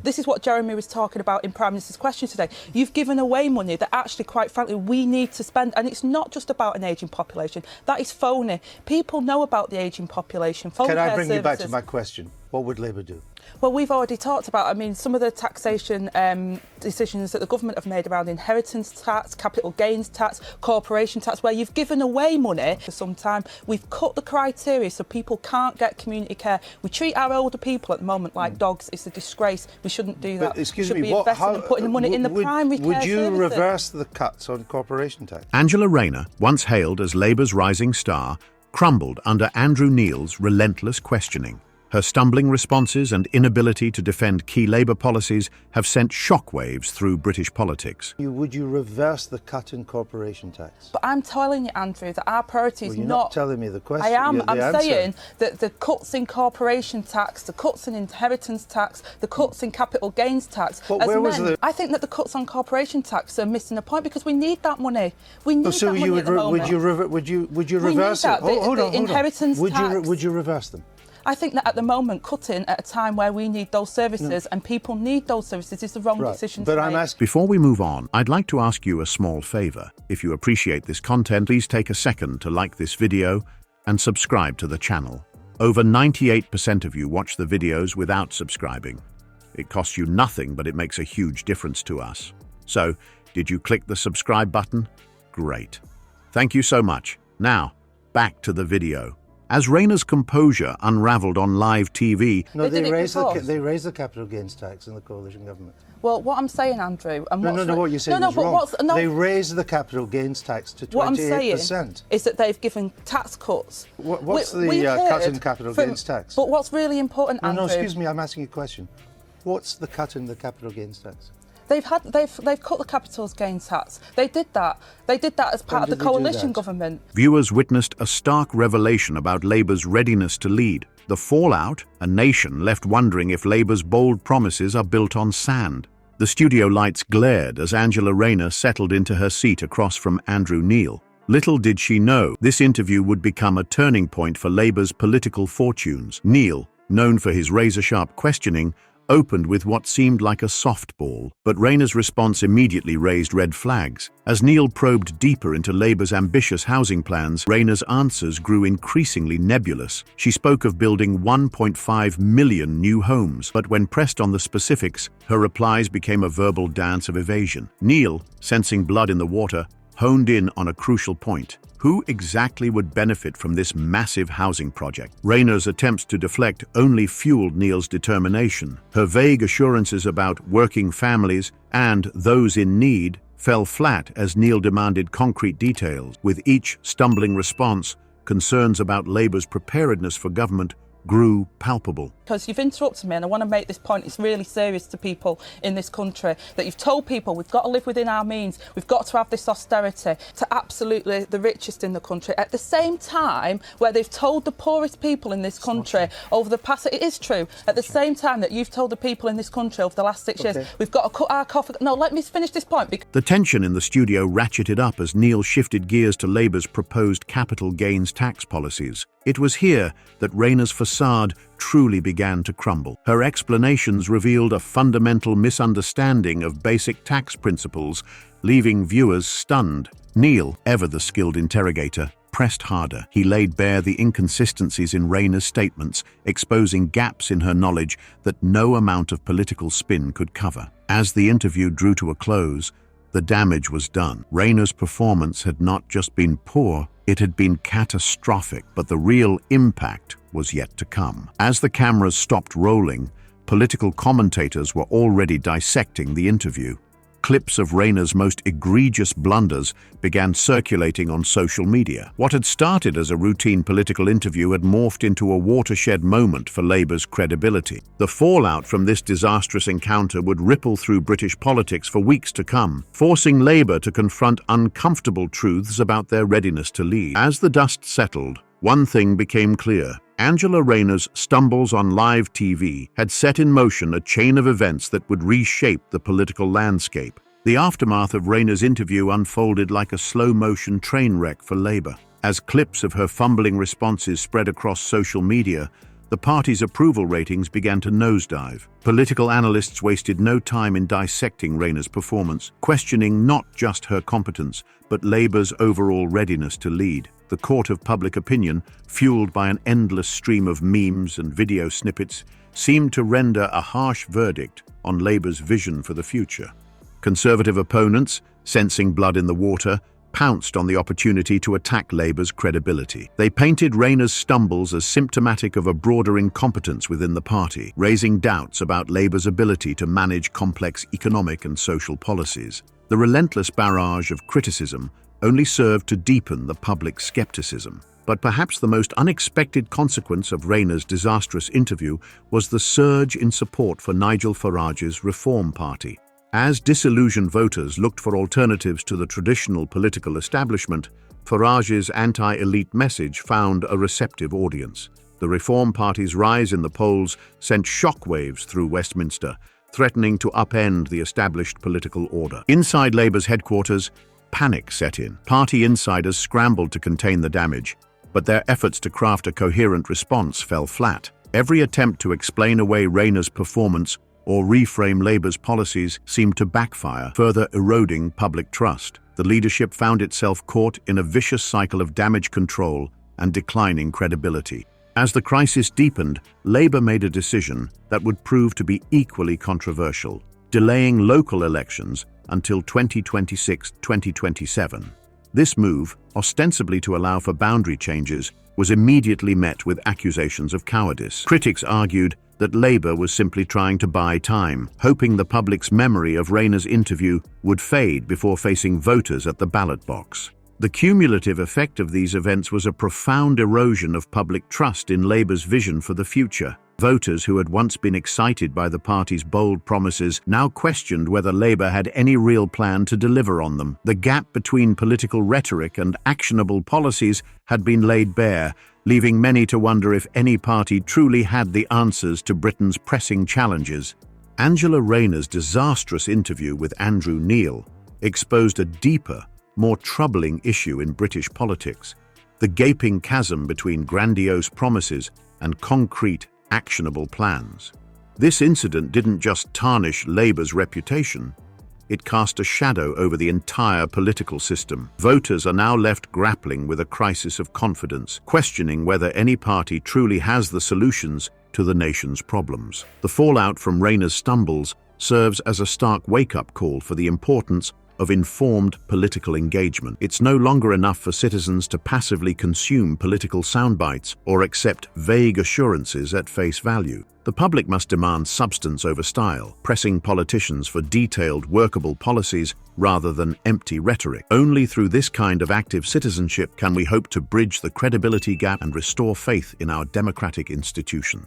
This is what Jeremy was talking about in Prime Minister's question today. You've given away money that actually, quite frankly, we need to spend. And it's not just about an ageing population. That is phony. People know about the ageing population. Can I bring you back to my question? What would Labour do? Well, we've already talked about, I mean, some of the taxation decisions that the government have made around inheritance tax, capital gains tax, corporation tax, where you've given away money for some time. We've cut the criteria so people can't get community care. We treat our older people at the moment like dogs. It's a disgrace. We shouldn't do that. But, excuse we should me, be investing and putting the money in the primary care Would you services. reverse the cuts on corporation tax? Angela Rayner, once hailed as Labour's rising star, crumbled under Andrew Neil's relentless questioning. Her stumbling responses and inability to defend key Labour policies have sent shockwaves through British politics. Would you reverse the cut in corporation tax? But I'm telling you, Andrew, that our priority is you're not telling me the question. I am. I'm answer. saying that the cuts in corporation tax, the cuts in inheritance tax, the cuts in capital gains tax. But where was the... I think that the cuts on corporation tax are missing a point because we need that money. We need so that money at the moment. Would you reverse it? Hold on. Inheritance tax. Would you reverse them? I think that at the moment, cutting at a time where we need those services and people need those services is the wrong decision to make. Before we move on, I'd like to ask you a small favour. If you appreciate this content, please take a second to like this video and subscribe to the channel. Over 98% of you watch the videos without subscribing. It costs you nothing, but it makes a huge difference to us. So, did you click the subscribe button? Great. Thank you so much. Now, back to the video. As Rayner's composure unravelled on live TV... No, they raised the capital gains tax in the coalition government. Well, what I'm saying, Andrew... And what you're saying is wrong. They raised the capital gains tax to 28%. What I'm saying is that they've given tax cuts. What's the cut in capital gains tax? But what's really important, Andrew... No, excuse me, I'm asking you a question. What's the cut in the capital gains tax? They've cut the capital gains tax. They did that. They did that as part of the coalition government. Viewers witnessed a stark revelation about Labour's readiness to lead. The fallout, a nation left wondering if Labour's bold promises are built on sand. The studio lights glared as Angela Rayner settled into her seat across from Andrew Neil. Little did she know this interview would become a turning point for Labour's political fortunes. Neil, known for his razor-sharp questioning, opened with what seemed like a softball, but Rayner's response immediately raised red flags. As Neil probed deeper into Labour's ambitious housing plans, Rayner's answers grew increasingly nebulous. She spoke of building 1.5 million new homes, but when pressed on the specifics, her replies became a verbal dance of evasion. Neil, sensing blood in the water, honed in on a crucial point. Who exactly would benefit from this massive housing project? Rayner's attempts to deflect only fueled Neil's determination. Her vague assurances about working families and those in need fell flat as Neil demanded concrete details. With each stumbling response, concerns about Labour's preparedness for government grew palpable. Because you've interrupted me and I want to make this point, it's really serious to people in this country, that you've told people we've got to live within our means, we've got to have this austerity to absolutely the richest in the country, at the same time where they've told the poorest people in this country over the past, it is true, at the same time that you've told the people in this country over the last 6 years, we've got to cut our coffee. No, let me finish this point. The tension in the studio ratcheted up as Neil shifted gears to Labour's proposed capital gains tax policies. It was here that Rayner's facade truly began to crumble. Her explanations revealed a fundamental misunderstanding of basic tax principles, leaving viewers stunned. Neil, ever the skilled interrogator, pressed harder. He laid bare the inconsistencies in Rayner's statements, exposing gaps in her knowledge that no amount of political spin could cover. As the interview drew to a close, the damage was done. Rayner's performance had not just been poor, it had been catastrophic, but the real impact was yet to come. As the cameras stopped rolling, political commentators were already dissecting the interview. Clips of Rayner's most egregious blunders began circulating on social media. What had started as a routine political interview had morphed into a watershed moment for Labour's credibility. The fallout from this disastrous encounter would ripple through British politics for weeks to come, forcing Labour to confront uncomfortable truths about their readiness to lead. As the dust settled, one thing became clear. Angela Rayner's stumbles on live TV had set in motion a chain of events that would reshape the political landscape. The aftermath of Rayner's interview unfolded like a slow-motion train wreck for Labour. As clips of her fumbling responses spread across social media, the party's approval ratings began to nosedive. Political analysts wasted no time in dissecting Rayner's performance, questioning not just her competence, but Labour's overall readiness to lead. The court of public opinion, fueled by an endless stream of memes and video snippets, seemed to render a harsh verdict on Labour's vision for the future. Conservative opponents, sensing blood in the water, pounced on the opportunity to attack Labour's credibility. They painted Rayner's stumbles as symptomatic of a broader incompetence within the party, raising doubts about Labour's ability to manage complex economic and social policies. The relentless barrage of criticism only served to deepen the public scepticism. But perhaps the most unexpected consequence of Rayner's disastrous interview was the surge in support for Nigel Farage's Reform Party. As disillusioned voters looked for alternatives to the traditional political establishment, Farage's anti-elite message found a receptive audience. The Reform Party's rise in the polls sent shockwaves through Westminster, threatening to upend the established political order. Inside Labour's headquarters, panic set in. Party insiders scrambled to contain the damage, but their efforts to craft a coherent response fell flat. Every attempt to explain away Rayner's performance or reframe Labour's policies seemed to backfire, further eroding public trust. The leadership found itself caught in a vicious cycle of damage control and declining credibility. As the crisis deepened, Labour made a decision that would prove to be equally controversial, delaying local elections until 2026-2027. This move, ostensibly to allow for boundary changes, was immediately met with accusations of cowardice. Critics argued that Labour was simply trying to buy time, hoping the public's memory of Rayner's interview would fade before facing voters at the ballot box. The cumulative effect of these events was a profound erosion of public trust in Labour's vision for the future. Voters who had once been excited by the party's bold promises now questioned whether Labour had any real plan to deliver on them. The gap between political rhetoric and actionable policies had been laid bare, leaving many to wonder if any party truly had the answers to Britain's pressing challenges. Angela Rayner's disastrous interview with Andrew Neil exposed a deeper, more troubling issue in British politics: the gaping chasm between grandiose promises and concrete, actionable plans. This incident didn't just tarnish Labour's reputation, it cast a shadow over the entire political system. Voters are now left grappling with a crisis of confidence, questioning whether any party truly has the solutions to the nation's problems. The fallout from Rayner's stumbles serves as a stark wake-up call for the importance of informed political engagement. It's no longer enough for citizens to passively consume political soundbites or accept vague assurances at face value. The public must demand substance over style, pressing politicians for detailed, workable policies rather than empty rhetoric. Only through this kind of active citizenship can we hope to bridge the credibility gap and restore faith in our democratic institutions.